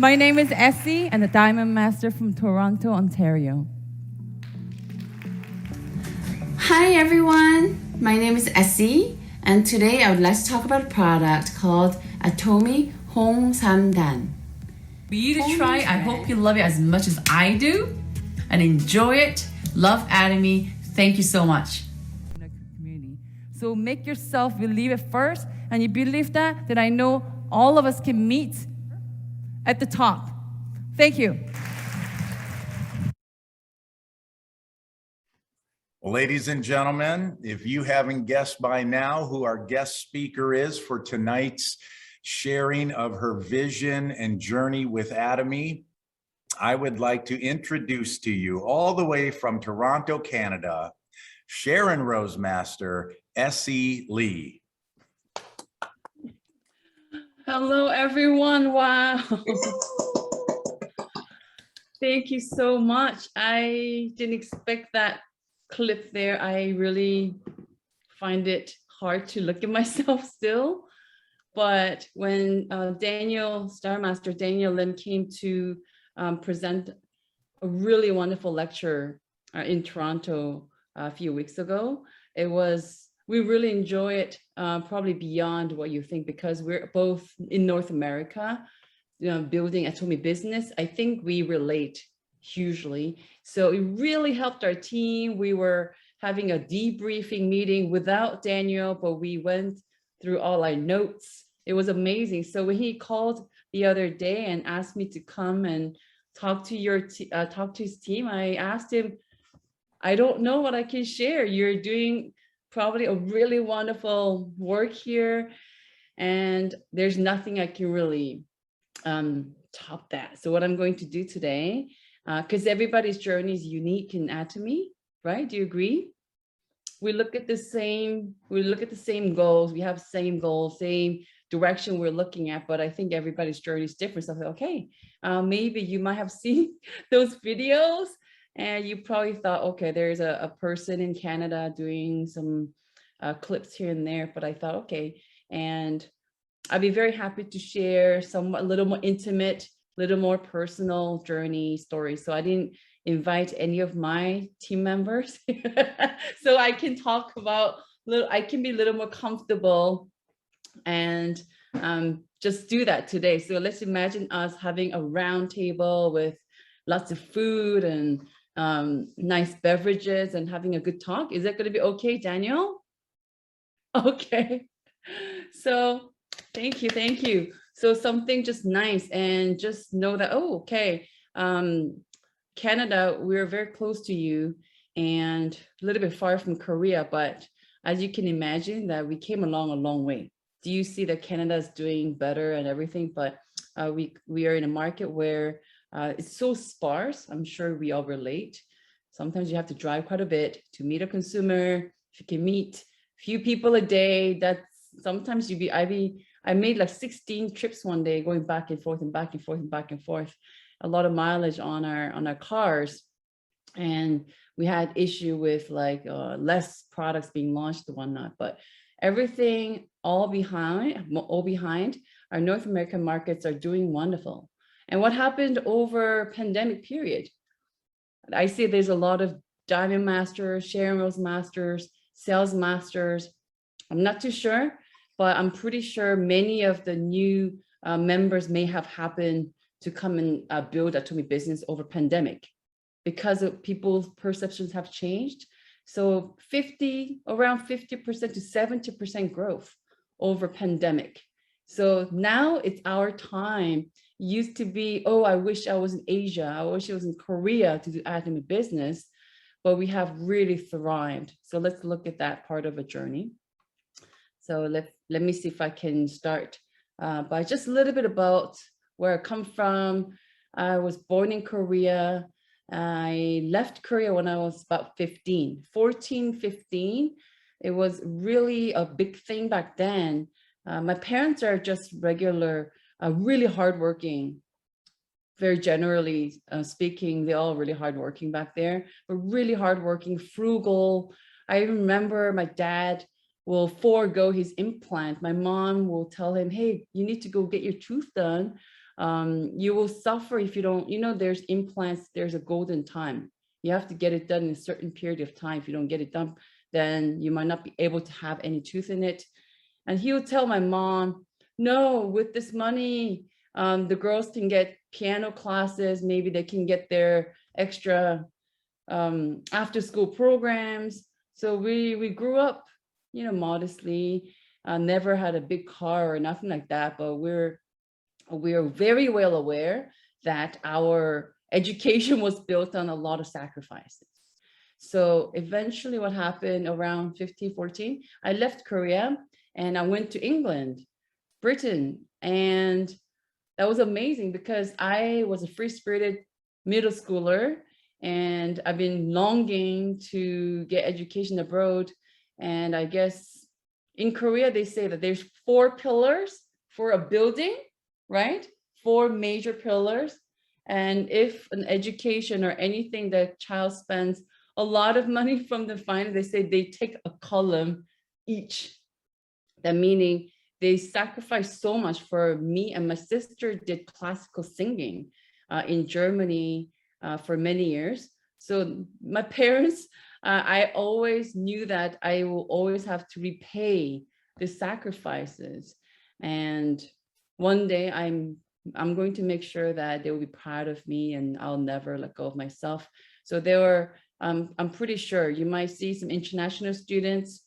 My name is Essie, and the Diamond Master from Toronto, Ontario. Hi everyone, my name is Essie, and today I would like to talk about a product called Atomy Hong Samdan. For you to try, I hope you love it as much as I do and enjoy it. Love Atomy. Thank you so much. Community. So make yourself believe it first, and you believe that, then I know all of us can meet at the top. Thank you. Well, ladies and gentlemen, if you haven't guessed by now who our guest speaker is for tonight's sharing of her vision and journey with Atomy, I would like to introduce to you all the way from Toronto, Canada, Sharon Rosemaster, Essie Lee. Hello, everyone. Wow. Thank you so much. I didn't expect that clip there. I really find it hard to look at myself still. But when Star Master Daniel Lim came to present a really wonderful lecture in Toronto a few weeks ago, we really enjoy it, probably beyond what you think, because we're both in North America, building Atomy business. I think we relate hugely. So it really helped our team. We were having a debriefing meeting without Daniel, but we went through all our notes. It was amazing. So when he called the other day and asked me to come and talk to his team, I asked him, I don't know what I can share. You're doing probably a really wonderful work here, and there's nothing I can really top that. So what I'm going to do today, because everybody's journey is unique in Atomy, right? Do you agree? We look at the same goals. We have same goals, same direction we're looking at, but I think everybody's journey is different. So I thought, okay, maybe you might have seen those videos, and you probably thought, okay, there's a person in Canada doing some clips here and there, but I thought, okay, and I'd be very happy to share a little more intimate, little more personal journey stories. So I didn't invite any of my team members, so I can talk about I can be a little more comfortable and just do that today. So let's imagine us having a round table with lots of food and nice beverages and having a good talk. Is that going to be okay, Daniel? Okay. So thank you. So something just nice, and just know that, oh, okay, Canada, we're very close to you and a little bit far from Korea, but as you can imagine that we came along a long way. Do you see that Canada is doing better and everything? But we are in a market where it's so sparse. I'm sure we all relate. Sometimes you have to drive quite a bit to meet a consumer. If you can meet a few people a day, that's sometimes I made like 16 trips one day, going back and forth and back and forth and back and forth. A lot of mileage on our cars, and we had issue with like less products being launched and whatnot. But everything all behind our North American markets are doing wonderful. And what happened over pandemic period? I see there's a lot of Diamond Masters, Sharon Rose Masters, Sales Masters. I'm not too sure, but I'm pretty sure many of the new members may have happened to come and build Atomy business over pandemic, because of people's perceptions have changed. So around 50% to 70% growth over pandemic. So now it's our time. Used to be, oh, I wish I was in Asia. I wish I was in Korea to do Atomy business, but we have really thrived. So let's look at that part of a journey. So let me see if I can start by just a little bit about where I come from. I was born in Korea. I left Korea when I was about 15. It was really a big thing back then. My parents are just regular, really hardworking. Very generally speaking, they're all really hardworking back there, but really hardworking, frugal. I remember my dad will forego his implant. My mom will tell him, hey, you need to go get your tooth done. You will suffer if you don't, there's implants, there's a golden time. You have to get it done in a certain period of time. If you don't get it done, then you might not be able to have any tooth in it. And he would tell my mom, no, with this money, the girls can get piano classes. Maybe they can get their extra after school programs. So we grew up, modestly, never had a big car or nothing like that, but we're very well aware that our education was built on a lot of sacrifices. So eventually what happened around 15, 14, I left Korea and I went to England, Britain, and that was amazing because I was a free-spirited middle schooler and I've been longing to get education abroad. And I guess in Korea, they say that there's 4 pillars for a building, right? 4 major pillars. And if an education or anything that child spends a lot of money from the finance, they say they take a column each. That meaning they sacrifice so much. For me and my sister did classical singing in Germany for many years. So my parents, I always knew that I will always have to repay the sacrifices. And one day I'm going to make sure that they will be proud of me and I'll never let go of myself. So there were, I'm pretty sure you might see some international students,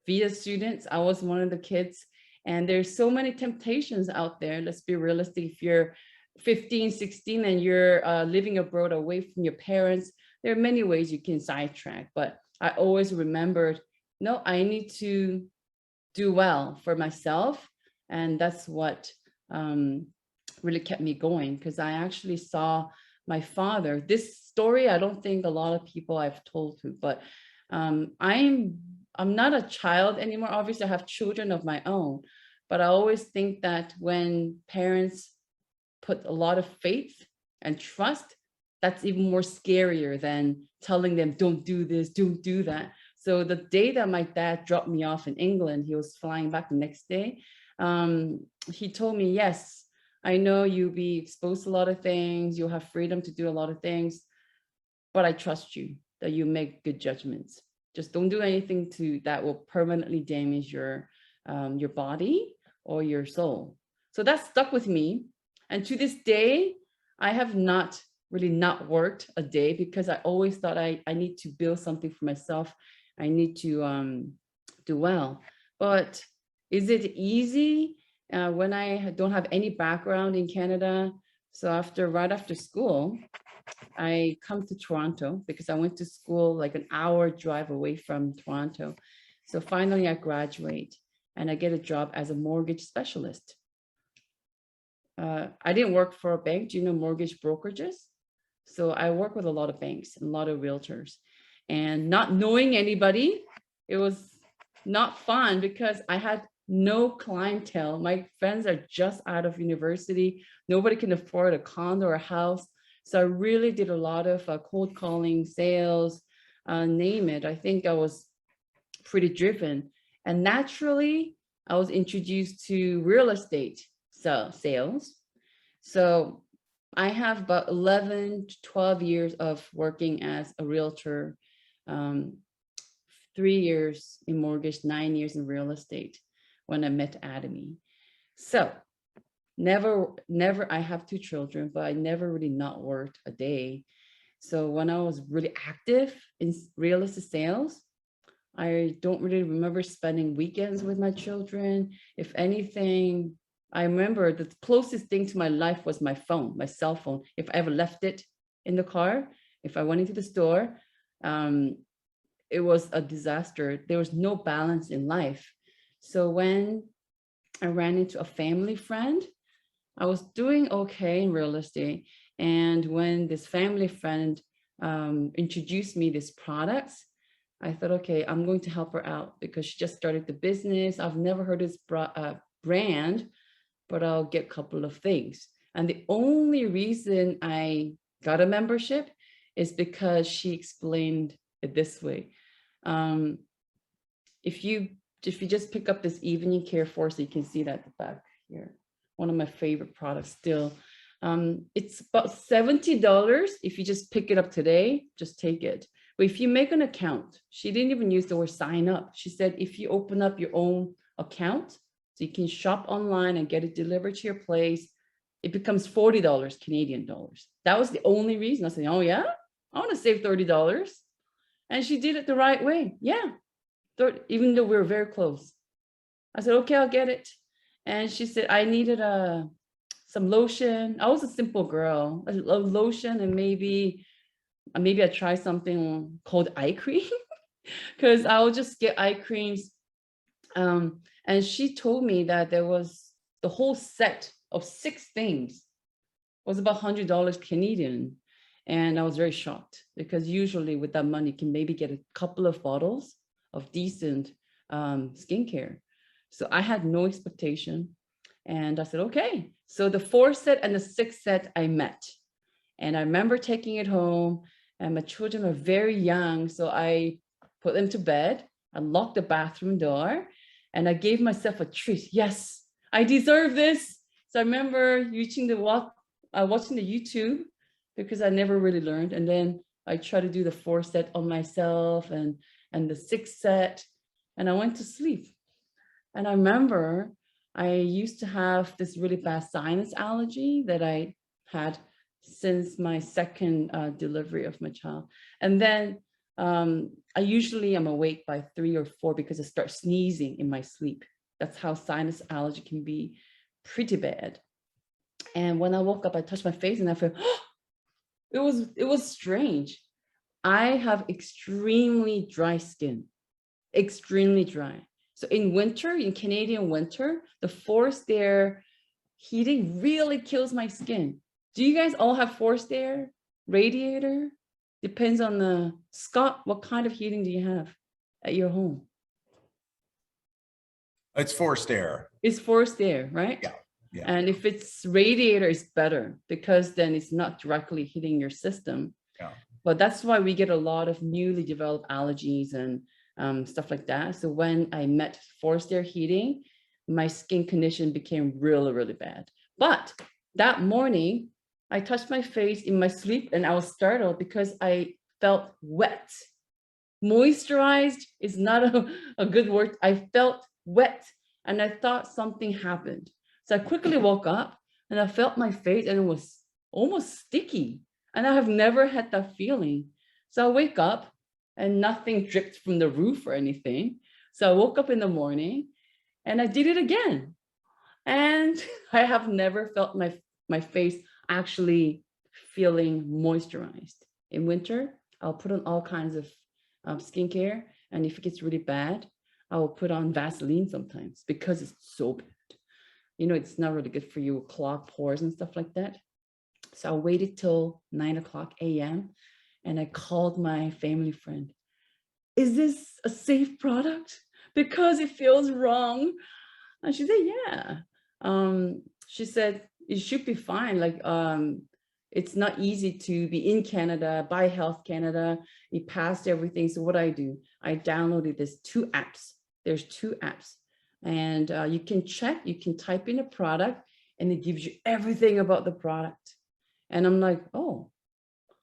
visa students. I was one of the kids, and there's so many temptations out there. Let's be realistic. If you're 15, 16 and you're living abroad away from your parents, there are many ways you can sidetrack. But I always remembered, no, I need to do well for myself. And that's what really kept me going, because I actually saw my father. This story, I don't think a lot of people I've told to, but I'm not a child anymore. Obviously, I have children of my own, but I always think that when parents put a lot of faith and trust, that's even more scarier than telling them, don't do this, don't do that. So the day that my dad dropped me off in England, he was flying back the next day. He told me, yes, I know you'll be exposed to a lot of things. You'll have freedom to do a lot of things, but I trust you that you make good judgments. Just don't do anything that will permanently damage your body or your soul. So that stuck with me. And to this day, I have not worked a day, because I always thought I need to build something for myself. I need to do well. But is it easy when I don't have any background in Canada? So right after school, I come to Toronto because I went to school like an hour drive away from Toronto. So finally I graduate and I get a job as a mortgage specialist. I didn't work for a bank. Do you know mortgage brokerages? So I work with a lot of banks and a lot of realtors, and not knowing anybody, it was not fun because I had no clientele. My friends are just out of university. Nobody can afford a condo or a house. So I really did a lot of cold calling, sales, name it. I think I was pretty driven. And naturally, I was introduced to real estate sales. So I have about 11 to 12 years of working as a realtor, 3 years in mortgage, 9 years in real estate when I met Atomy. So never, I have 2 children, but I never really not worked a day. So when I was really active in real estate sales, I don't really remember spending weekends with my children. If anything, I remember the closest thing to my life was my phone, my cell phone. If I ever left it in the car, if I went into the store, it was a disaster. There was no balance in life. So when I ran into a family friend, I was doing okay in real estate. And when this family friend introduced me these products, I thought, okay, I'm going to help her out because she just started the business. I've never heard this brand, but I'll get a couple of things. And the only reason I got a membership is because she explained it this way. If you just pick up this evening care force, so you can see that at the back here. one of my favorite products still. It's about $70 if you just pick it up today, just take it. But if you make an account, she didn't even use the word sign up. She said, if you open up your own account, so you can shop online and get it delivered to your place, it becomes $40 Canadian dollars. That was the only reason. I said, oh yeah, I want to save $30. And she did it the right way. Yeah, even though we were very close. I said, okay, I'll get it. And she said, I needed some lotion. I was a simple girl. A lotion, and maybe I try something called eye cream, because I'll just get eye creams. And she told me that there was the whole set of 6 things was about $100 Canadian. And I was very shocked, because usually with that money, you can maybe get a couple of bottles of decent skincare. So I had no expectation. And I said, okay. So the 4 set and the 6 set I met. And I remember taking it home, and my children are very young. So I put them to bed. I locked the bathroom door, and I gave myself a treat. Yes, I deserve this. So I remember watching the YouTube, because I never really learned. And then I tried to do the 4 set on myself and the 6 set, and I went to sleep. And I remember I used to have this really bad sinus allergy that I had since my second delivery of my child. And then I usually am awake by 3 or 4 because I start sneezing in my sleep. That's how sinus allergy can be pretty bad. And when I woke up, I touched my face and I felt, oh, it was strange. I have extremely dry skin, extremely dry. So in winter, in Canadian winter, the forced air heating really kills my skin. Do you guys all have forced air radiator? Depends on the Scott. What kind of heating do you have at your home? It's forced air. It's forced air, right? Yeah. Yeah. And if it's radiator, it's better, because then it's not directly hitting your system. Yeah. But that's why we get a lot of newly developed allergies and stuff like that. So when I met forced air heating, my skin condition became really, really bad. But that morning, I touched my face in my sleep, and I was startled because I felt wet. Moisturized is not a good word. I felt wet, and I thought something happened. So I quickly woke up, and I felt my face, and it was almost sticky. And I have never had that feeling. So I wake up, and nothing dripped from the roof or anything. So I woke up in the morning, and I did it again. And I have never felt my face actually feeling moisturized. In winter, I'll put on all kinds of skincare. And if it gets really bad, I will put on Vaseline sometimes, because it's so bad. You know, it's not really good for you, clog pores and stuff like that. So I waited till 9:00 a.m. and I called my family friend. Is this a safe product? Because it feels wrong. And she said, yeah. She said, it should be fine. Like, it's not easy to be in Canada, buy Health Canada. It passed everything. So what I do, I downloaded this 2 apps. There's 2 apps. And you can check, you can type in a product, and it gives you everything about the product. And I'm like, oh.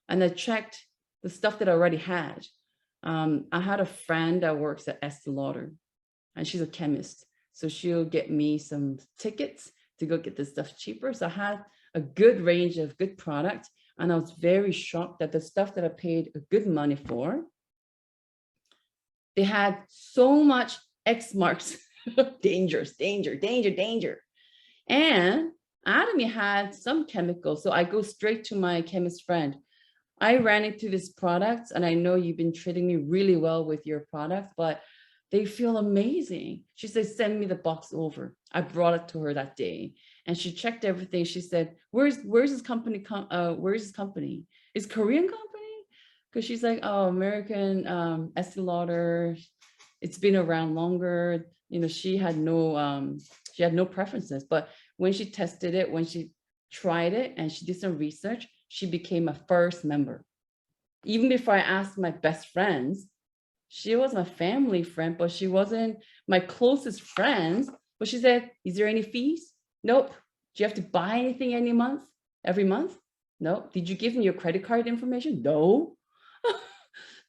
And I checked the stuff that I already had. I had a friend that works at Estee Lauder, and she's a chemist. So she'll get me some tickets to go get this stuff cheaper. So I had a good range of good products. And I was very shocked that the stuff that I paid good money for, they had so much X marks. Dangerous, danger, danger, danger. And Atomy had some chemicals. So I go straight to my chemist friend. I ran into this product, and I know you've been treating me really well with your products, but they feel amazing. She said, send me the box over. I brought it to her that day, and she checked everything. She said, where's this company? Where's this company? Is Korean company? Because she's like, oh, American, Estee Lauder. It's been around longer. You know, she had no preferences. But when she tested it, when she tried it, and she did some research, she became a first member. Even before I asked my best friends, she was my family friend, but she wasn't my closest friends. But she said, is there any fees? Nope. Do you have to buy anything every month? No. Did you give them your credit card information? No.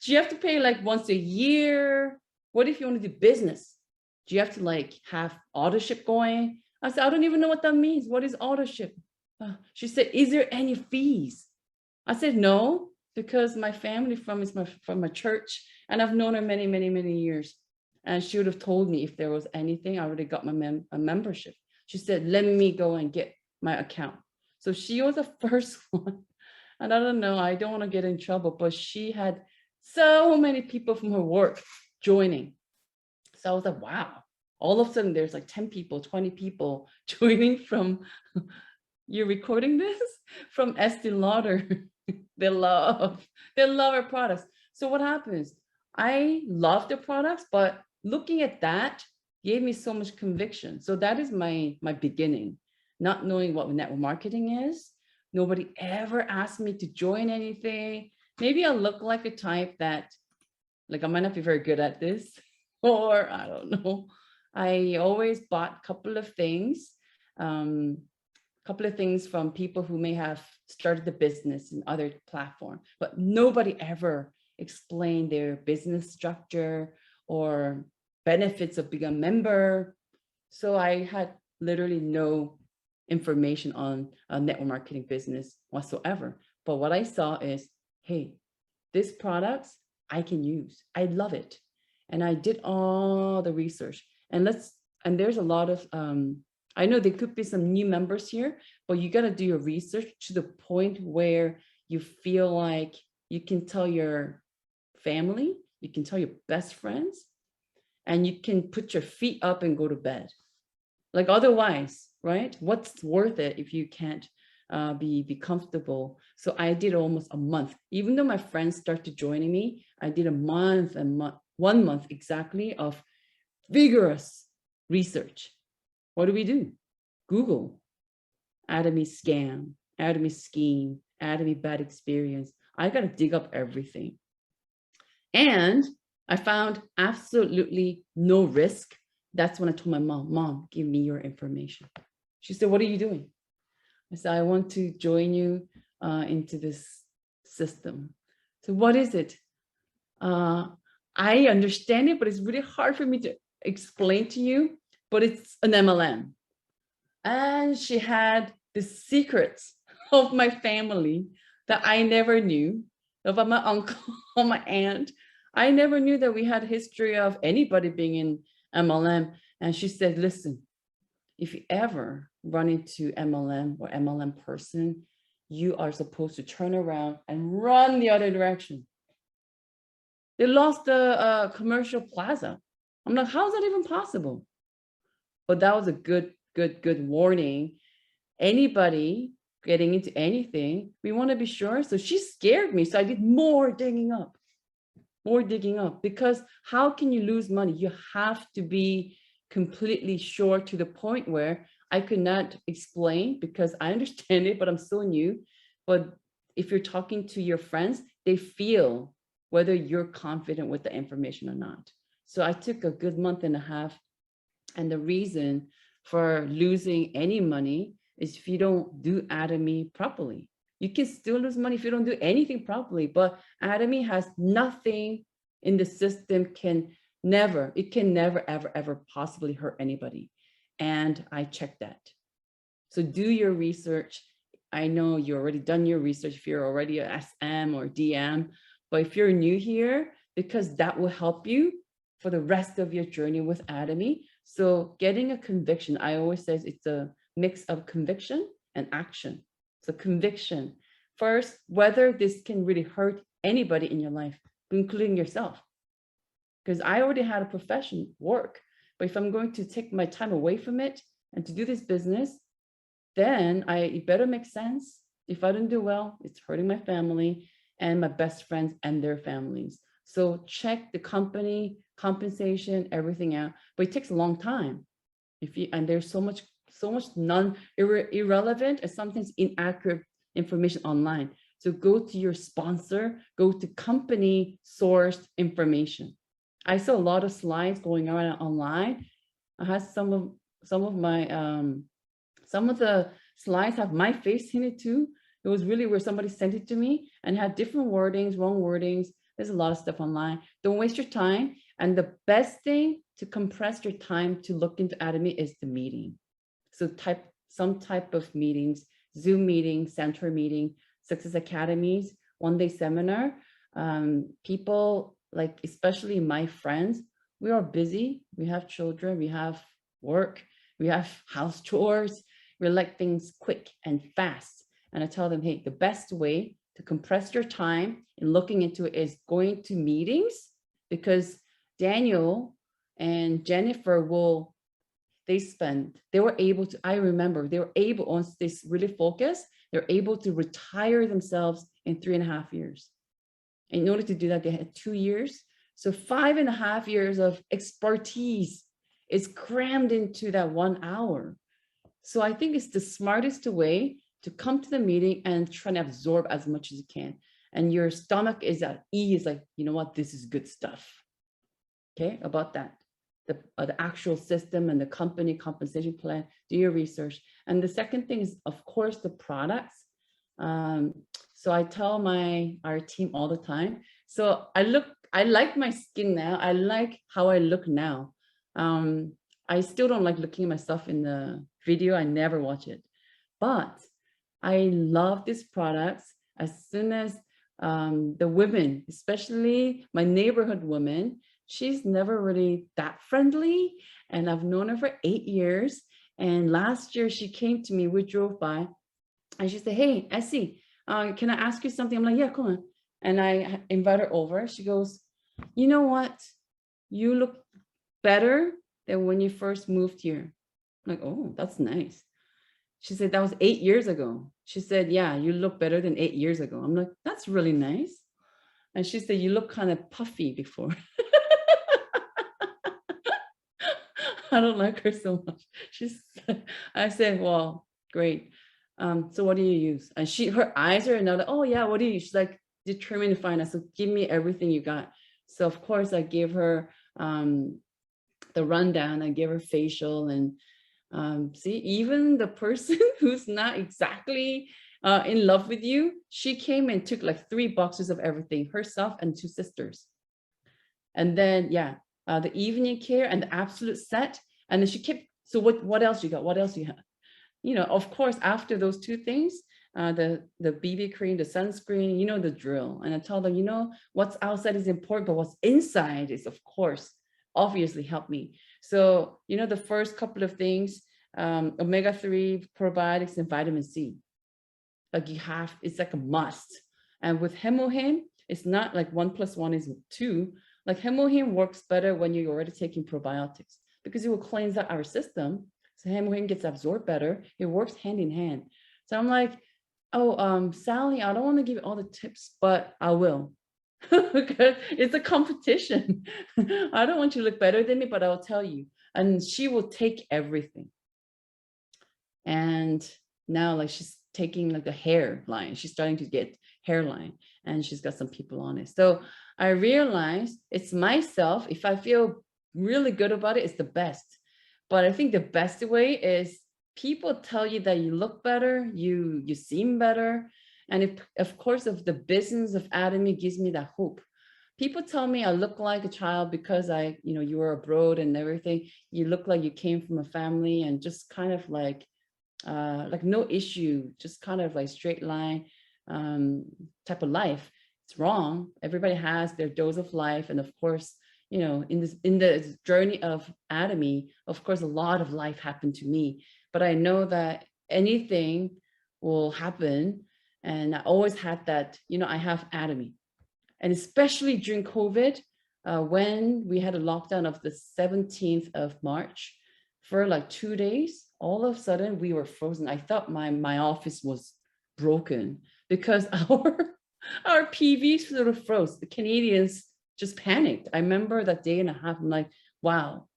Do you have to pay like once a year? What if you want to do business? Do you have to like have auto ship going? I said, I don't even know what that means. What is auto ship? She said, is there any fees? I said, no, because my family is from my church, and I've known her many, many, many years. And she would have told me if there was anything. I already got my membership. She said, let me go and get my account. So she was the first one. And I don't know, I don't want to get in trouble, but she had so many people from her work joining. So I was like, wow. All of a sudden, there's like 10 people, 20 people joining from, you're recording this? From Estee Lauder. They love our products. So what happens? I love the products, but looking at that gave me so much conviction. So that is my beginning, not knowing what network marketing is. Nobody ever asked me to join anything. Maybe I look like a type that, like, I might not be very good at this, or I don't know. I always bought a couple of things from people who may have started the business in other platform, but nobody ever explained their business structure or benefits of being a member. So I had literally no information on a network marketing business whatsoever. But what I saw is, hey, this products I can use. I love it. And I did all the research. And there's a lot of, I know there could be some new members here, but you got to do your research to the point where you feel like you can tell your family, you can tell your best friends, and you can put your feet up and go to bed. Like otherwise, right? What's worth it if you can't be comfortable? So I did almost a month. Even though my friends started joining me, I did a month and 1 month exactly of vigorous research. What do? Google, Atomy scam, Atomy scheme, Atomy bad experience. I got to dig up everything. And I found absolutely no risk. That's when I told my mom, give me your information. She said, what are you doing? I said, I want to join you into this system. So what is it? I understand it, but it's really hard for me to explain to you, but it's an MLM. And she had the secrets of my family that I never knew, about my uncle or my aunt. I never knew that we had a history of anybody being in MLM. And she said, listen, if you ever run into MLM or MLM person, you are supposed to turn around and run the other direction. They lost the commercial plaza. I'm like, how is that even possible? But that was a good warning. Anybody getting into anything, we want to be sure. So she scared me. So I did more digging up, because how can you lose money? You have to be completely sure to the point where I could not explain, because I understand it, but I'm so new. But if you're talking to your friends, they feel whether you're confident with the information or not. So I took a good month and a half. And the reason for losing any money is if you don't do Atomy properly. You can still lose money if you don't do anything properly, but Atomy has nothing in the system, it can never, ever possibly hurt anybody. And I checked that. So do your research. I know you already done your research if you're already a SM or DM, but if you're new here, because that will help you for the rest of your journey with Atomy. So getting a conviction, I always say it's a mix of conviction and action. So conviction first, whether this can really hurt anybody in your life, including yourself. Because I already had a profession, work, but if I'm going to take my time away from it and to do this business, then it better make sense. If I don't do well, it's hurting my family and my best friends and their families. So check the company, compensation, everything out, but it takes a long time. And there's so much irrelevant and sometimes inaccurate information online. So go to your sponsor, go to company sourced information. I saw a lot of slides going around online. I had some of Some of the slides have my face in it too. It was really where somebody sent it to me and had different wordings, wrong wordings. There's a lot of stuff online. Don't waste your time. And the best thing to compress your time to look into Atomy is the meeting. So some type of meetings, Zoom meeting, center meeting, Success Academies, one-day seminar. People, like especially my friends, we are busy. We have children, we have work, we have house chores. We like things quick and fast. And I tell them, hey, the best way to compress your time in looking into it is going to meetings, because Daniel and Jennifer they were able to, I remember they were able, once they really focus, they're able to retire themselves in 3.5 years. In order to do that, they had 2 years. So 5.5 years of expertise is crammed into that 1 hour. So I think it's the smartest way to come to the meeting and try to absorb as much as you can. And your stomach is at ease, like, you know what, this is good stuff. Okay, about that. The actual system and the company compensation plan, do your research. And the second thing is, of course, the products. So I tell our team all the time. So I like my skin now. I like how I look now. I still don't like looking at myself in the video. I never watch it, but I love these products. As soon as the women, especially my neighborhood woman, she's never really that friendly. And I've known her for 8 years. And last year she came to me, we drove by, and she said, hey, Essie, can I ask you something? I'm like, yeah, come on. And I invite her over. She goes, you know what? You look better than when you first moved here. I'm like, oh, that's nice. She said, that was 8 years ago. She said, yeah, you look better than 8 years ago. I'm like, that's really nice. And she said, you look kind of puffy before. I don't like her so much. I said, well, great. So what do you use? And her eyes are another, oh yeah, what do you use? She's like determined to find us. So give me everything you got. So of course I gave her the rundown. I gave her facial, and see, even the person who's not exactly in love with you, she came and took like 3 boxes of everything, herself and 2 sisters. And then, yeah, the evening care and the absolute set. And then she kept, so what else you got? What else you have? You know, of course, after those 2 things, the BB cream, the sunscreen, you know, the drill. And I tell them, you know, what's outside is important, but what's inside is, of course, obviously help me. So, you know, the first couple of things, omega-3 probiotics and vitamin C, like it's like a must. And with Hemohim, it's not like 1 + 1 is 2. Like Hemohim works better when you're already taking probiotics, because it will cleanse out our system. So Hemohim gets absorbed better. It works hand in hand. So I'm like, oh, Sally, I don't want to give you all the tips, but I will. Because it's a competition. I don't want you to look better than me, but I'll tell you. And she will take everything. And now, like, she's taking like a hairline. She's starting to get hairline, and she's got some people on it. So I realized it's myself. If I feel really good about it, it's the best. But I think the best way is people tell you that you look better, you seem better. And if, of course, if the business of Atomy gives me that hope. People tell me I look like a child because you were abroad and everything. You look like you came from a family and just kind of like no issue, just kind of like straight line type of life. It's wrong. Everybody has their dose of life. And of course, you know, in the journey of Atomy, of course, a lot of life happened to me, but I know that anything will happen. And I always had that, you know, I have Atomy. And especially during COVID, when we had a lockdown of the 17th of March for like 2 days, all of a sudden we were frozen. I thought my office was broken because our PVs sort of froze. The Canadians just panicked. I remember that day and a half, I'm like, wow,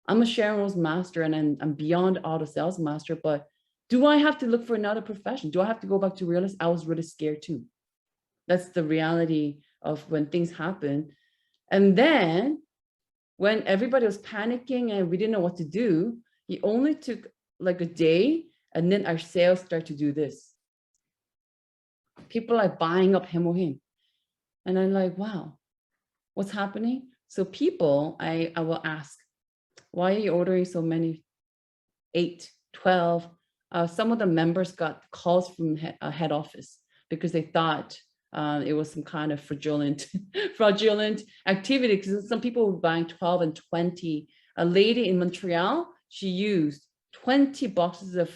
I'm a Sharon Rose master and I'm beyond auto sales master, but do I have to look for another profession? Do I have to go back to real estate? I was really scared too. That's the reality of when things happen. And then when everybody was panicking and we didn't know what to do, he only took like a day And then our sales start to do this. People are buying up Hemohim. And I'm like, wow, what's happening? So people, I will ask, why are you ordering so many? 8, 12. Some of the members got calls from head office because they thought it was some kind of fraudulent activity, because some people were buying 12 and 20. A lady in Montreal, she used 20 boxes of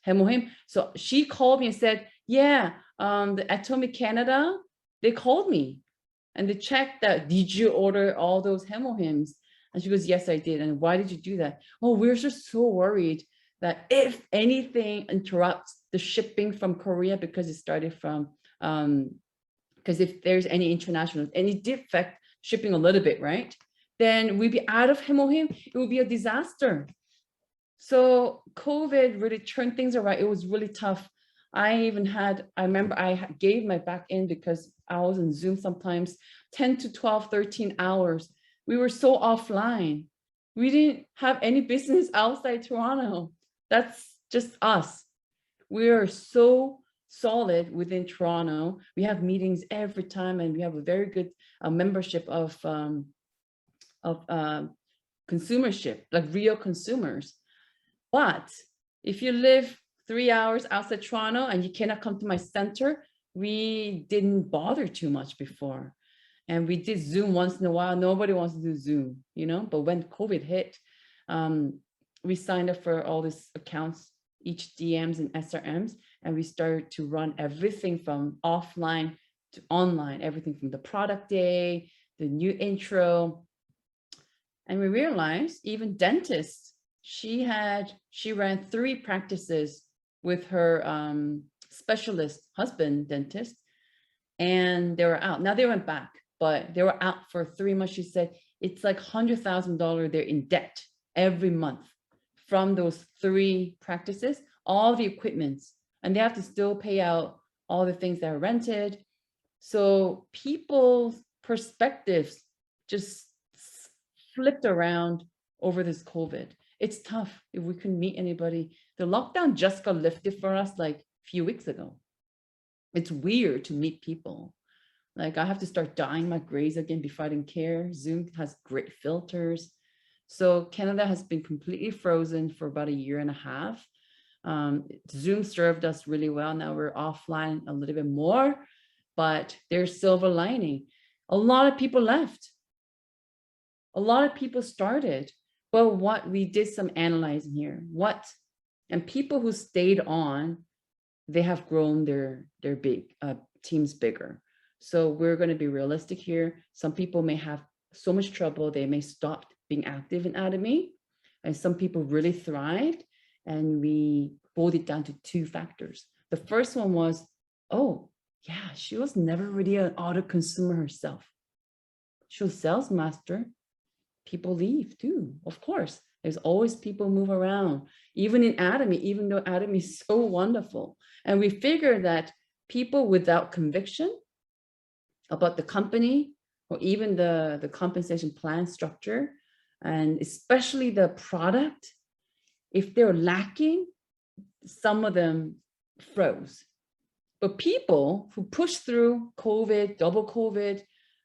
Hemohim. So she called me and said, yeah, the Atomy Canada, they called me and they checked that, did you order all those Hemohims? And she goes, yes, I did. And why did you do that? Oh, we're just so worried that if anything interrupts the shipping from Korea, because it started from, because if there's any international, any defect shipping a little bit, right? Then we'd be out of Hemohim. It would be a disaster. So COVID really turned things around. It was really tough. I remember I gave my back end because I was in Zoom sometimes 10 to 12, 13 hours. We were so offline. We didn't have any business outside Toronto. That's just us. We are so solid within Toronto. We have meetings every time, and we have a very good membership of consumership, like real consumers. But if you live 3 hours outside Toronto and you cannot come to my center, we didn't bother too much before. And we did Zoom once in a while. Nobody wants to do Zoom, you know, but when COVID hit, we signed up for all these accounts, each DMs and SRMs, and we started to run everything from offline to online, everything from the product day, the new intro. And we realized even dentists, she ran 3 practices with her specialist husband dentist, and they were out. Now they went back, but they were out for 3 months. She said it's like $100,000 they're in debt every month from those 3 practices, all the equipments, and they have to still pay out all the things that are rented. So people's perspectives just flipped around over this COVID. It's tough if we couldn't meet anybody. The lockdown just got lifted for us like a few weeks ago. It's weird to meet people. Like I have to start dyeing my grays again before I didn't care. Zoom has great filters. So Canada has been completely frozen for about 1.5 years. Zoom served us really well. Now we're offline a little bit more, but there's silver lining. A lot of people left. A lot of people started. But what we did some analyzing here, and people who stayed on, they have grown their big teams bigger. So we're going to be realistic here. Some people may have so much trouble, they may stop being active in Atomy, and some people really thrived, and we boiled it down to 2 factors. The first one was, oh yeah, she was never really an auto consumer herself. She was sales master. People leave too, of course. There's always people move around, even in Atomy, even though Atomy is so wonderful. And we figure that people without conviction about the company, or even the compensation plan structure, and especially the product, if they're lacking, some of them froze. But people who push through COVID, double COVID,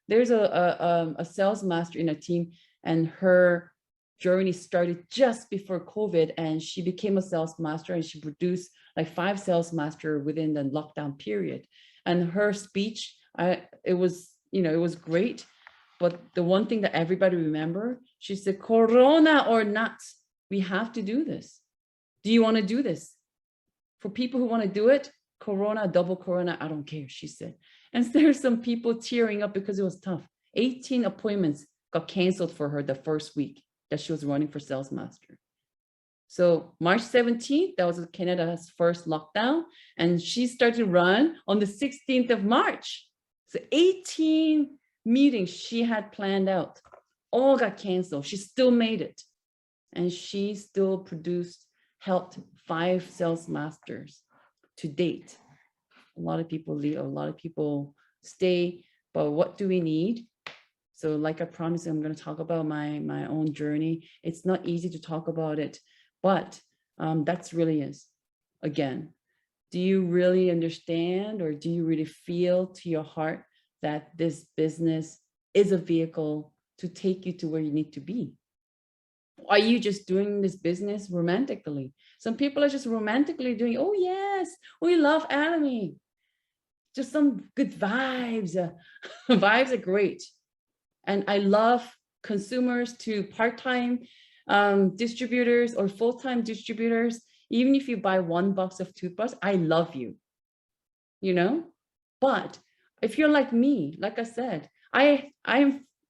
there's a sales master in a team, and her journey started just before COVID, and she became a sales master, and she produced like 5 sales master within the lockdown period. And her speech, it was great. But the one thing that everybody remember, she said, Corona or not, we have to do this. Do you want to do this? For people who want to do it, Corona, double Corona, I don't care, she said. And there's some people tearing up because it was tough. 18 appointments got canceled for her the first week that she was running for sales master. So March 17th, that was Canada's first lockdown, and she started to run on the 16th of March. So 18 meetings she had planned out, all got canceled. She still made it, and she still helped 5 sales masters to date. A lot of people leave, a lot of people stay, but what do we need? So like I promised, I'm going to talk about my own journey. It's not easy to talk about it, but That's really is. Again, do you really understand, or do you really feel to your heart that this business is a vehicle to take you to where you need to be? Are you just doing this business romantically? Some people are just romantically doing, oh yes, we love Atomy. Just some good vibes. Vibes are great. And I love consumers to part-time distributors or full-time distributors. Even if you buy one box of toothbrush, I love you, you know? But if you're like me, like I said, I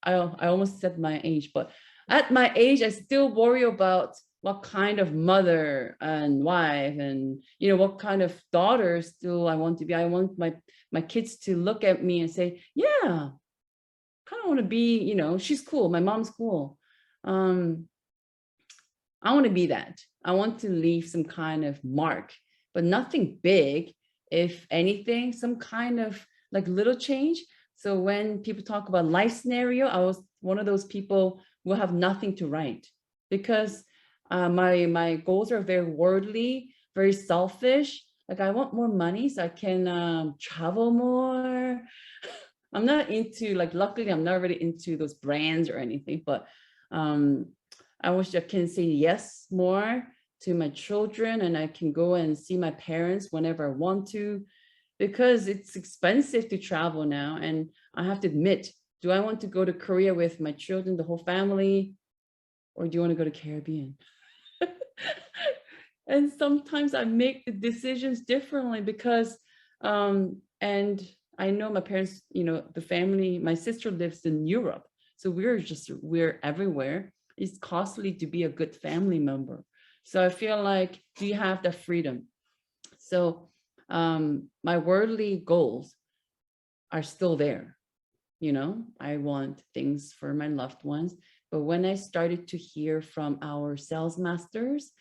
almost said my age, but at my age, I still worry about what kind of mother and wife and, you know, what kind of daughter still I want to be. I want my kids to look at me and say, yeah, kind of want to be, you know, she's cool. My mom's cool. I want to be that. I want to leave some kind of mark, but nothing big. If anything, some kind of like little change. So when people talk about life scenario, I was one of those people who have nothing to write, because my goals are very worldly, very selfish. Like I want more money so I can travel more. I'm not into, like, luckily I'm not really into those brands or anything, but I wish I can say yes more to my children, and I can go and see my parents whenever I want to, because it's expensive to travel now. And I have to admit, do I want to go to Korea with my children, the whole family, or do you want to go to Caribbean? And sometimes I make the decisions differently because, and I know my parents, you know, the family, my sister lives in Europe. So we're everywhere. It's costly to be a good family member. So I feel like, do you have the freedom? So my worldly goals are still there. You know, I want things for my loved ones. But when I started to hear from our sales masters,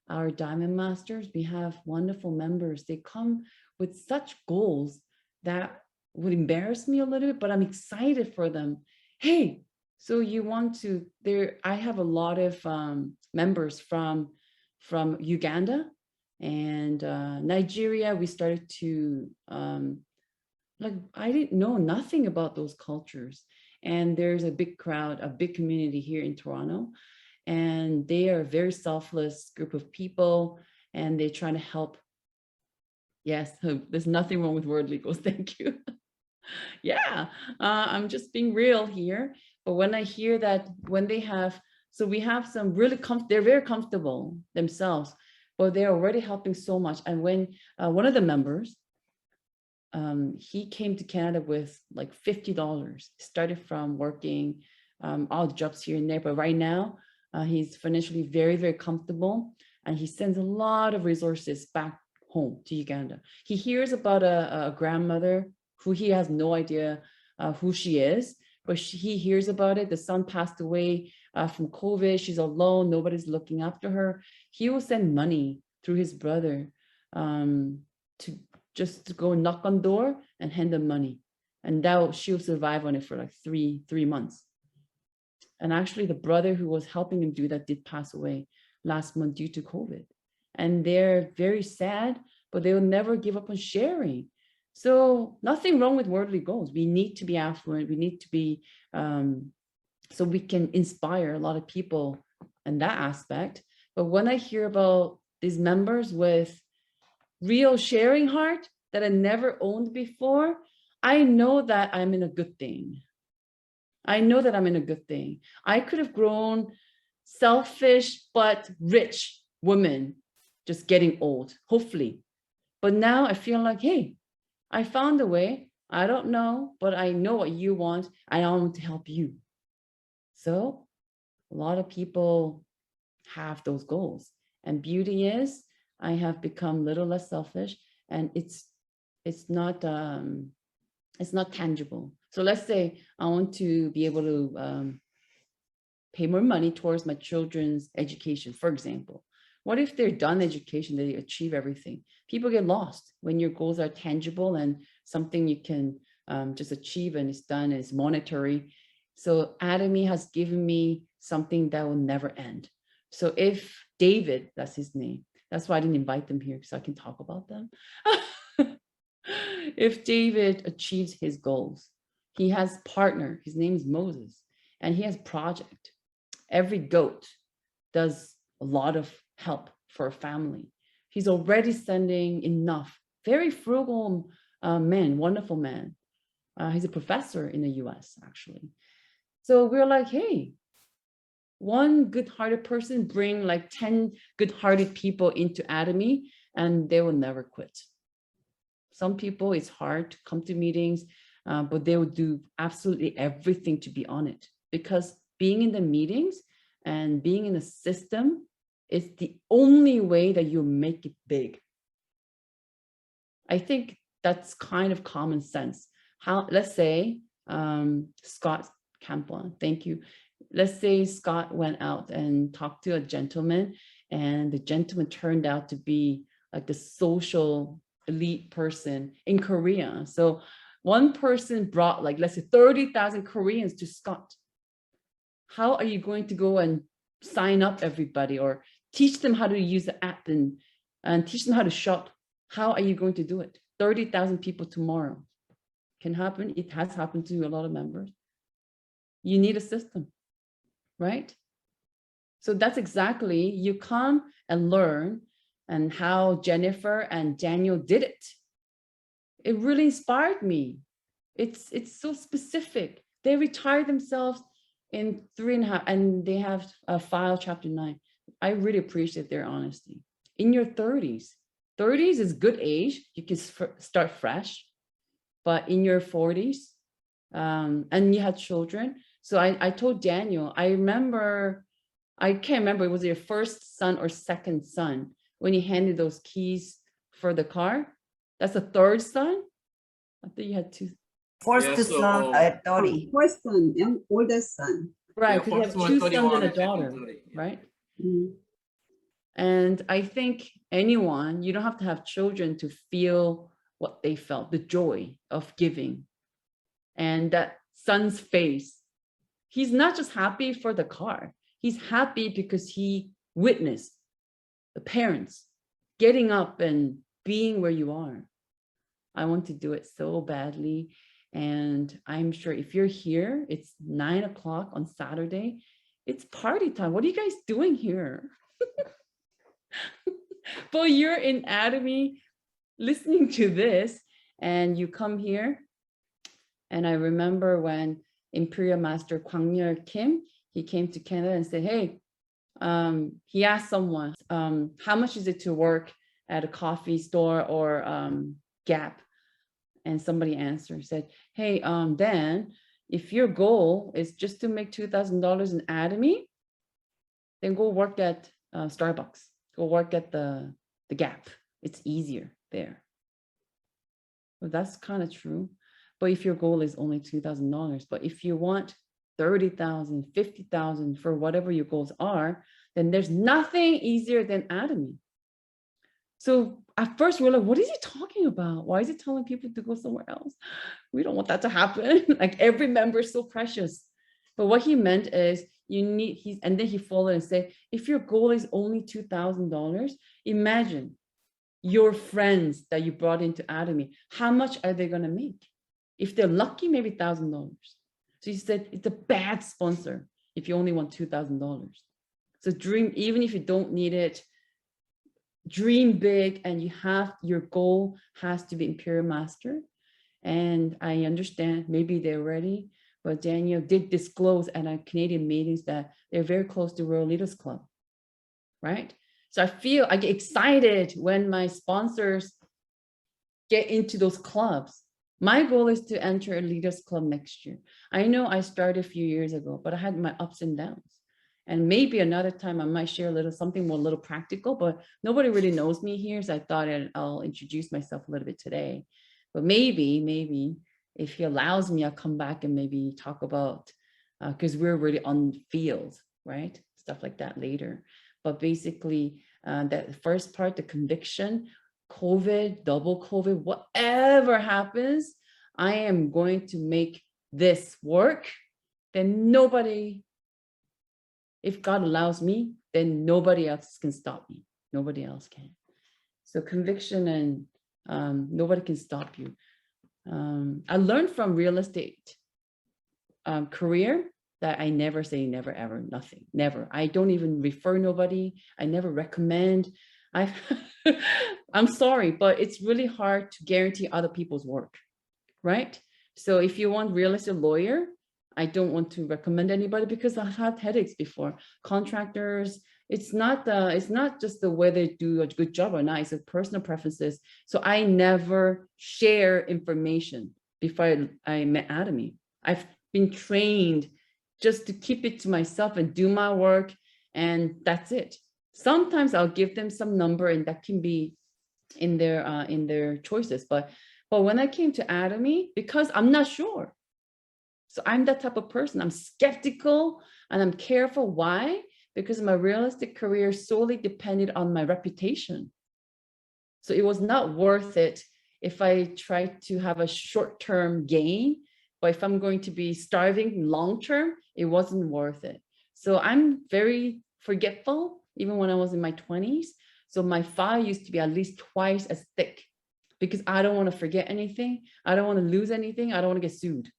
our diamond masters, we have wonderful members. They come with such goals that would embarrass me a little bit, but I'm excited for them. Hey, so you want to, I have a lot of members from Uganda and Nigeria. We started to, like, I didn't know nothing about those cultures. And there's a big crowd, a big community here in Toronto. And they are a very selfless group of people, and they try to help. Yes, there's nothing wrong with worldly goals. Thank you. Yeah, I'm just being real here. But when I hear that, when they have, so we have some really they're very comfortable themselves, but they're already helping so much. And when one of the members, he came to Canada with like $50, started from working all the jobs here and there, but right now he's financially very, very comfortable, and he sends a lot of resources back home to Uganda. He hears about a grandmother who he has no idea who she is, but he hears about it. The son passed away from COVID. She's alone. Nobody's looking after her. He will send money through his brother to just go knock on door and hand them money. And she'll survive on it for like three months. And actually the brother who was helping him do that did pass away last month due to COVID. And they're very sad, but they will never give up on sharing. So nothing wrong with worldly goals. We need to be affluent. We need to be, so we can inspire a lot of people in that aspect. But when I hear about these members with real sharing heart that I never owned before, I know that I'm in a good thing. I know that I'm in a good thing. I could have grown selfish but rich woman, just getting old, hopefully. But now I feel like, hey, I found a way. I don't know, but I know what you want, and I want to help you. So a lot of people have those goals. And beauty is, I have become a little less selfish, and it's not tangible. So let's say I want to be able to pay more money towards my children's education, for example. What if they're done education, they achieve everything? People get lost when your goals are tangible and something you can just achieve and it's done, it's monetary. So Atomy has given me something that will never end. So if David, that's his name, That's why I didn't invite them here, so I can talk about them. If David achieves his goals, he has partner, his name is Moses, and he has project. Every goat does a lot of help for a family. He's already sending enough. Very frugal man, wonderful man. He's a professor in the US, actually. So we're like, hey, one good-hearted person bring like 10 good-hearted people into Atomy, and they will never quit. Some people, it's hard to come to meetings, but they will do absolutely everything to be on it, because being in the meetings and being in the system is the only way that you make it big. I think that's kind of common sense. How, let's say, Scott Camplon, thank you. Let's say Scott went out and talked to a gentleman, and the gentleman turned out to be like the social elite person in Korea. So one person brought like, let's say 30,000 Koreans to Scott. How are you going to go and sign up everybody or teach them how to use the app and teach them how to shop? How are you going to do it? 30,000 people tomorrow can happen. It has happened to a lot of members. You need a system, right? So that's exactly, you come and learn, and how Jennifer and Daniel did it. It really inspired me. It's so specific. They retired themselves in 3.5, and they have a file chapter 9. I really appreciate their honesty. In your 30s is good age. You can start fresh, but in your 40s, and you had children. So I told Daniel, I can't remember, it was your first son or second son when you handed those keys for the car. That's the third son. I thought you had two. First son, 30. First son, young oldest son. Right, Yeah, because you have first one, two sons 31 and a and second daughter, 30, yeah. right? Mm. And I think anyone, you don't have to have children to feel what they felt, the joy of giving. And that son's face, he's not just happy for the car. He's happy because he witnessed the parents getting up and being where you are. I want to do it so badly. And I'm sure if you're here, it's 9 o'clock on Saturday. It's party time. What are you guys doing here? But you're in Atomy listening to this, and you come here. And I remember when Imperial Master Kwangmyeol Kim, he came to Canada and said, hey, he asked someone, how much is it to work at a coffee store or Gap? And somebody answered, said, hey, Dan, if your goal is just to make $2,000 in Atomy, then go work at Starbucks, go work at the Gap. It's easier there. Well, that's kind of true. But if your goal is only $2,000, but if you want 30,000, 50,000 for whatever your goals are, then there's nothing easier than Atomy. So at first we're like, what is he talking about? Why is he telling people to go somewhere else? We don't want that to happen. Like every member is so precious. But what he meant is you need, and then he followed and said, if your goal is only $2,000, imagine your friends that you brought into Atomy, how much are they going to make? If they're lucky, maybe $1,000. So he said, it's a bad sponsor if you only want $2,000. So dream, even if you don't need it, dream big, and you have, your goal has to be Imperial Master. And I understand maybe they're ready, but Daniel did disclose at our Canadian meetings that they're very close to Royal Leaders Club, right? So I get excited when my sponsors get into those clubs. My goal is to enter a Leaders Club next year. I know I started a few years ago, but I had my ups and downs. And maybe another time I might share a little, something more, a little practical, but nobody really knows me here. So I thought I'll introduce myself a little bit today. But maybe if he allows me, I'll come back and maybe talk about, because we're really on the field, right? Stuff like that later. But basically that first part, the conviction, COVID, double COVID, whatever happens, I am going to make this work. Then nobody, if God allows me, then nobody else can stop me. Nobody else can. So conviction and nobody can stop you. I learned from real estate career that I never say never, ever, nothing, never. I don't even refer nobody. I never recommend. I'm sorry, but it's really hard to guarantee other people's work, right? So if you want real estate lawyer, I don't want to recommend anybody because I've had headaches before. Contractors, it's not just the way they do a good job or not, it's a personal preferences. So I never share information before I met Atomy. I've been trained just to keep it to myself and do my work, and that's it. Sometimes I'll give them some number and that can be in their choices. But when I came to Atomy, because I'm not sure. So I'm that type of person. I'm skeptical and I'm careful. Why? Because my real estate career solely depended on my reputation. So it was not worth it if I tried to have a short-term gain, but if I'm going to be starving long-term, it wasn't worth it. So I'm very forgetful, even when I was in my 20s. So my file used to be at least twice as thick because I don't want to forget anything. I don't want to lose anything. I don't want to get sued.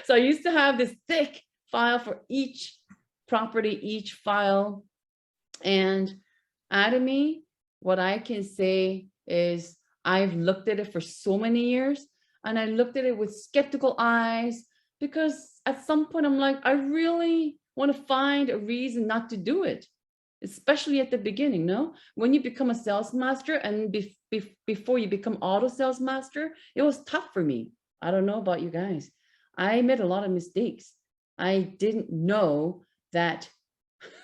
So I used to have this thick file for each property, each file. And Atomy, what I can say is I've looked at it for so many years and I looked at it with skeptical eyes because at some point I'm like, I really want to find a reason not to do it, especially at the beginning. No, when you become a sales master and before you become auto sales master, it was tough for me. I don't know about you guys. I made a lot of mistakes. I didn't know that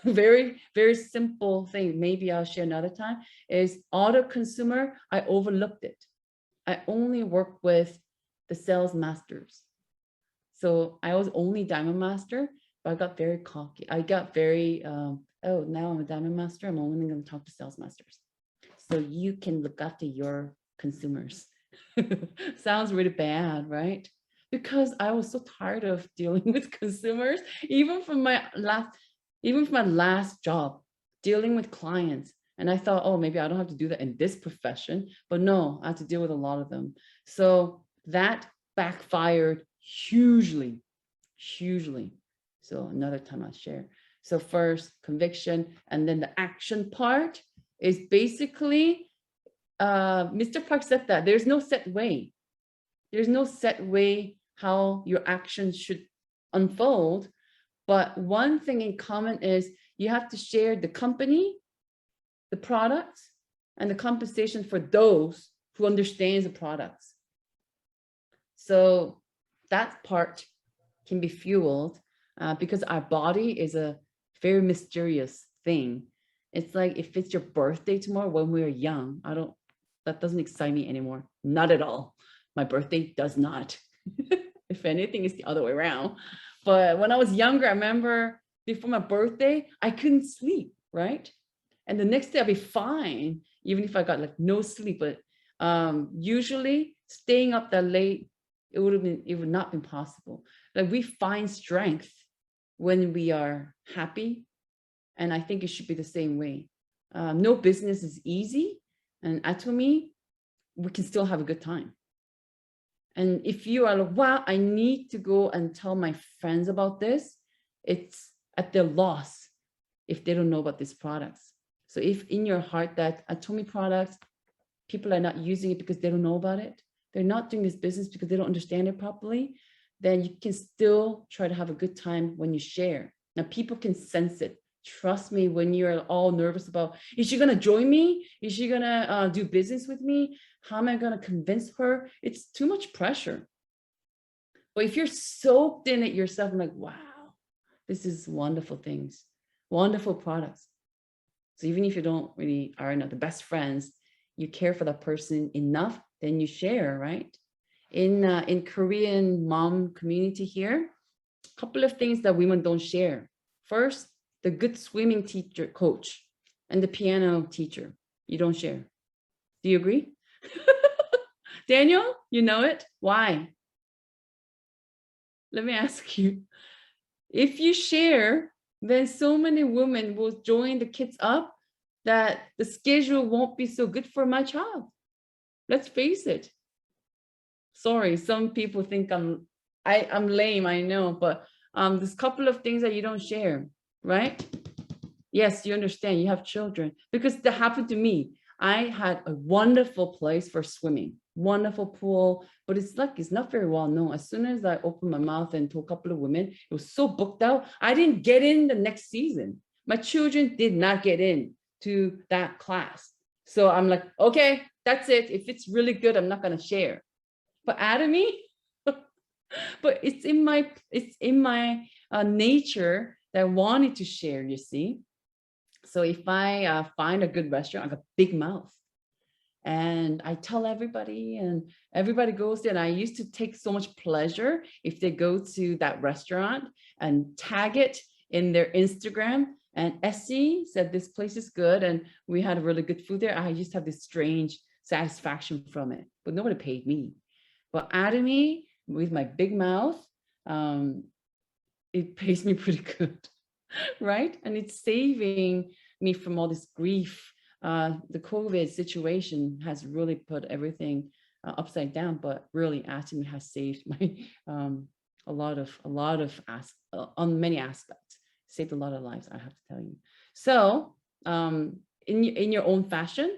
very, very simple thing. Maybe I'll share another time is auto consumer. I overlooked it. I only worked with the sales masters. So I was only diamond master, but I got very cocky. I got very, oh, now I'm a diamond master. I'm only going to talk to sales masters. So you can look after your consumers. Sounds really bad, right? Because I was so tired of dealing with consumers, even from my last job, dealing with clients. And I thought, oh, maybe I don't have to do that in this profession, but no, I have to deal with a lot of them. So that backfired hugely, hugely. So another time I'll share. So first conviction, and then the action part is basically, Mr. Park said that there's no set way. There's no set way how your actions should unfold. But one thing in common is you have to share the company, the products, and the compensation for those who understands the products. So that part can be fueled because our body is a very mysterious thing. It's like if it's your birthday tomorrow when we were young, that doesn't excite me anymore. Not at all. My birthday does not. If anything, it's the other way around. But when I was younger, I remember before my birthday, I couldn't sleep, right? And the next day I'd be fine, even if I got like no sleep. But usually staying up that late, it would not been possible. Like we find strength when we are happy. And I think it should be the same way. No business is easy. And Atomy, we can still have a good time. And if you are like, wow, I need to go and tell my friends about this, it's at their loss if they don't know about these products. So if in your heart that Atomy products, people are not using it because they don't know about it, they're not doing this business because they don't understand it properly, then you can still try to have a good time when you share. Now people can sense it. Trust me, when you're all nervous about, is she gonna join me? Is she gonna do business with me? How am I gonna convince her? It's too much pressure. But if you're soaked in it yourself, I'm like, wow, this is wonderful things, wonderful products. So even if you don't really are not the best friends, you care for that person enough, then you share, right? In Korean mom community here, a couple of things that women don't share. First, the good swimming teacher, coach, and the piano teacher, you don't share. Do you agree? Daniel, you know it? Why? Let me ask you. If you share, then so many women will join the kids up that the schedule won't be so good for my child. Let's face it. Sorry, some people think I'm lame, I know, but there's a couple of things that you don't share, right? Yes, you understand, you have children, because that happened to me. I had a wonderful place for swimming, wonderful pool, but it's not very well known. As soon as I opened my mouth and told a couple of women, it was so booked out, I didn't get in the next season. My children did not get in to that class. So I'm like, okay, that's it. If it's really good, I'm not gonna share. But Atomy, but it's in my nature that I wanted to share, you see. So if I find a good restaurant, I have a big mouth. And I tell everybody, and everybody goes there. And I used to take so much pleasure if they go to that restaurant and tag it in their Instagram. And Essie said, this place is good. And we had really good food there. I used to have this strange satisfaction from it, but nobody paid me. But Atomy, with my big mouth, it pays me pretty good, right? And it's saving me from all this grief. The COVID situation has really put everything upside down, but really Atomy has saved my on many aspects, saved a lot of lives, I have to tell you. So in your own fashion,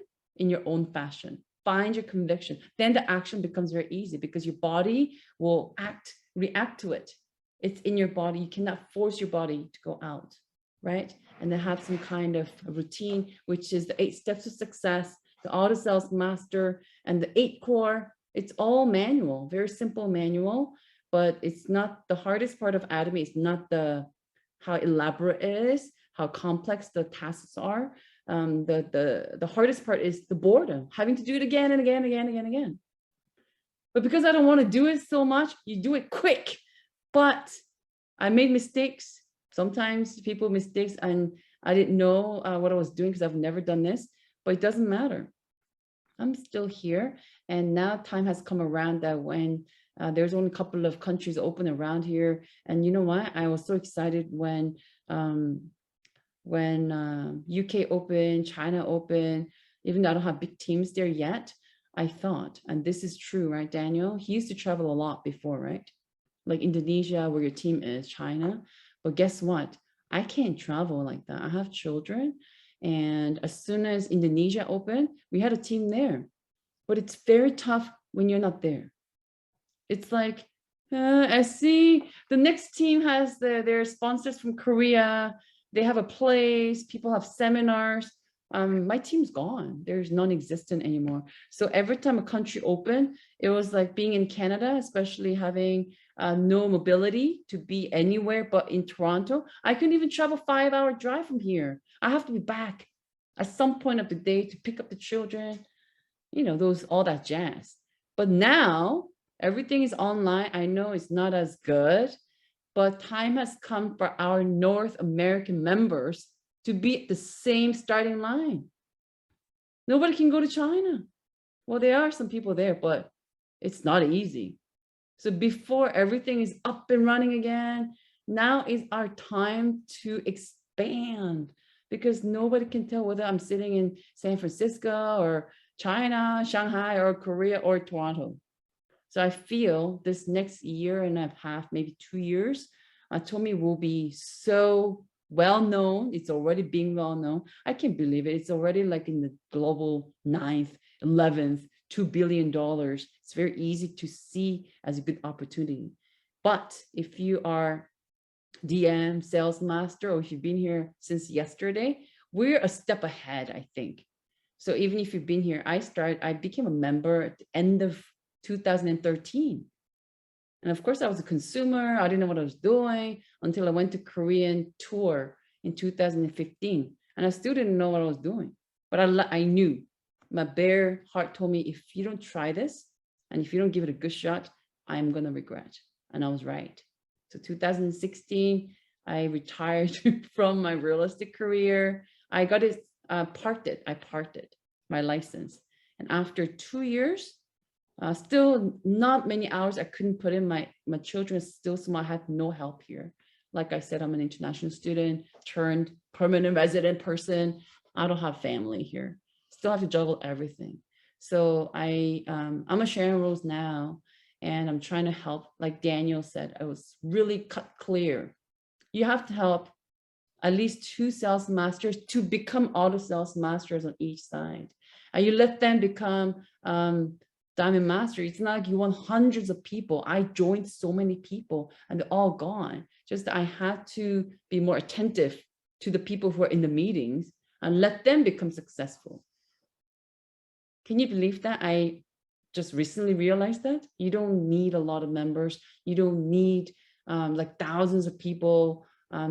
find your conviction. Then the action becomes very easy because your body will react to it. It's in your body. You cannot force your body to go out, right? And then have some kind of a routine, which is the 8 steps of success, the auto sales master, and the 8 core. It's all manual, very simple manual, but it's not the hardest part of Atomy. It's not how elaborate it is, how complex the tasks are. The hardest part is the boredom, having to do it again and again, again. But because I don't want to do it so much, you do it quick. But I made mistakes. Sometimes people mistakes, and I didn't know what I was doing because I've never done this, but it doesn't matter. I'm still here. And now time has come around that when there's only a couple of countries open around here. And you know what? I was so excited when UK open, China open, even though I don't have big teams there yet, I thought, and this is true, right, Daniel? He used to travel a lot before, right? Like Indonesia, where your team is, China. But guess what? I can't travel like that. I have children. And as soon as Indonesia opened, we had a team there. But it's very tough when you're not there. It's like, Essie, the next team has their sponsors from Korea. They have a place, people have seminars. My team's gone. There's non-existent anymore. So every time a country opened, it was like being in Canada, especially having no mobility to be anywhere but in Toronto. I couldn't even travel 5-hour drive from here. I have to be back at some point of the day to pick up the children, you know, all that jazz. But now everything is online. I know it's not as good, but time has come for our North American members to be at the same starting line. Nobody can go to China. Well, there are some people there, but it's not easy. So before everything is up and running again, now is our time to expand, because nobody can tell whether I'm sitting in San Francisco or China, Shanghai, or Korea, or Toronto. So I feel this next year and a half, maybe 2 years, Atomy will be so well known. It's already being well known. I can't believe it. It's already like in the global 9th, 11th, $2 billion. It's very easy to see as a good opportunity. But if you are DM, sales master, or if you've been here since yesterday, we're a step ahead, I think. So even if you've been here, I became a member at the end of 2013. And of course, I was a consumer. I didn't know what I was doing until I went to Korean tour in 2015. And I still didn't know what I was doing. But I knew. My bare heart told me, if you don't try this, and if you don't give it a good shot, I'm going to regret. And I was right. So 2016, I retired from my real estate career. I got it, parked it my license. And after 2 years, still not many hours I couldn't put in. My children still small. I had no help here. Like I said, I'm an international student turned permanent resident person. I don't have family here. Still have to juggle everything. So I'm a sharing rules now, and I'm trying to help. Like Daniel said, I was really cut clear. You have to help at least 2 sales masters to become auto sales masters on each side. And you let them become diamond master. It's not like you want hundreds of people. I joined so many people and they're all gone. Just I had to be more attentive to the people who are in the meetings and let them become successful. Can you believe that? I just recently realized that you don't need a lot of members. You don't need like thousands of people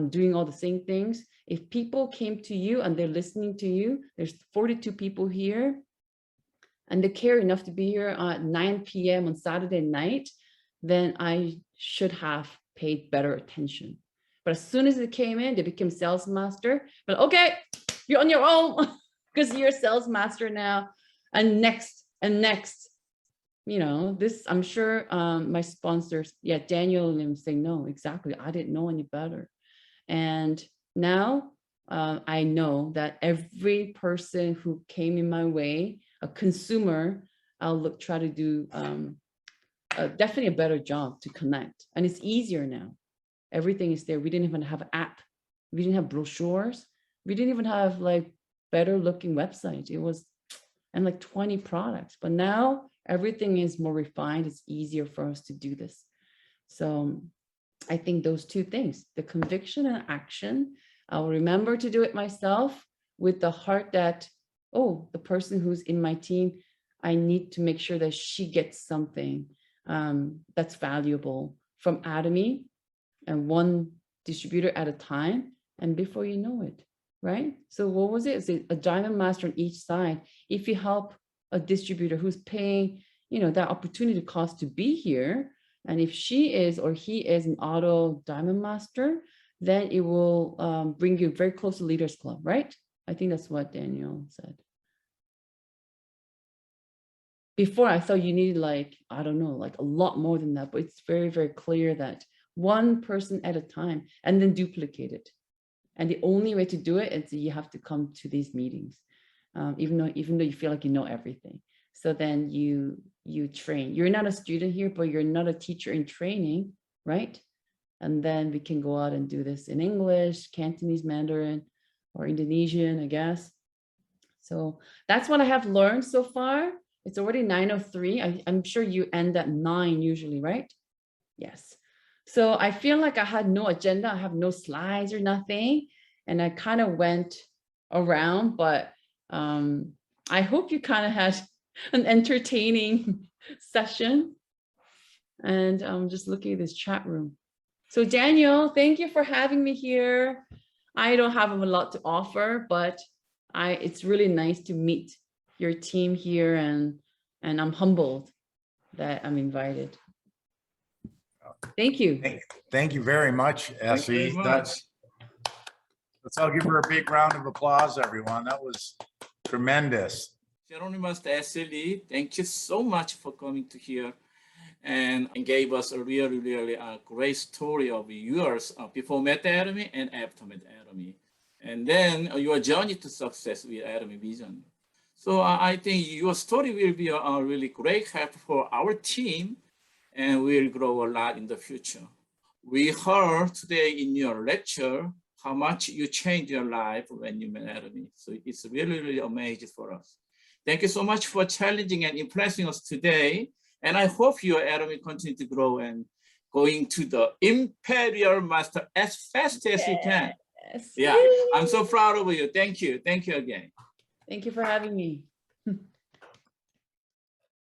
doing all the same things. If people came to you and they're listening to you, there's 42 people here, and they care enough to be here at 9 p.m. on Saturday night, then I should have paid better attention. But as soon as they came in, they became sales master. But okay, you're on your own because you're a sales master now. And next, you know, this, I'm sure my sponsors, yeah, Daniel and him saying, no, exactly. I didn't know any better. And now I know that every person who came in my way, a consumer, I'll try to do definitely a better job to connect. And it's easier now. Everything is there. We didn't even have an app. We didn't have brochures. We didn't even have like better looking websites. It was, and like 20 products. But now everything is more refined. It's easier for us to do this. So I think those two things, the conviction and action, I'll remember to do it myself with the heart that, oh, the person who's in my team, I need to make sure that she gets something that's valuable from Atomy, and one distributor at a time. And before you know it, right? So what was it? Is it a diamond master on each side? If you help a distributor who's paying, you know, that opportunity cost to be here, and if she is or he is an auto diamond master, then it will bring you very close to Leaders Club, right? I think that's what Daniel said. Before I thought you needed like, I don't know, like a lot more than that, but it's very, very clear that one person at a time and then duplicate it. And the only way to do it is you have to come to these meetings, even though you feel like you know everything. So then you train. You're not a student here, but you're not a teacher in training, right? And then we can go out and do this in English, Cantonese, Mandarin, or Indonesian, I guess. So that's what I have learned so far. It's already 9:03. I'm sure you end at 9 usually, right? Yes. So I feel like I had no agenda. I have no slides or nothing. And I kind of went around, but I hope you kind of had an entertaining session. And I'm just looking at this chat room. So Daniel, thank you for having me here. I don't have a lot to offer, but it's really nice to meet your team here, and I'm humbled that I'm invited. Thank you. Thank you very much, Essie. Let's all give her a big round of applause, everyone. That was tremendous. Master Essie, thank you so much for coming to here and gave us a really great story of yours before Meta Atomy and after Meta Atomy, and then your journey to success with Atomy Vision. So I think your story will be a really great help for our team, and we'll grow a lot in the future. We heard today in your lecture how much you changed your life when you met Atomy. So it's really amazing for us. Thank you so much for challenging and impressing us today. And I hope your Atomy continue to grow and going to the Imperial Master as fast as you can. Yeah, I'm so proud of you. Thank you. Thank you again. Thank you for having me.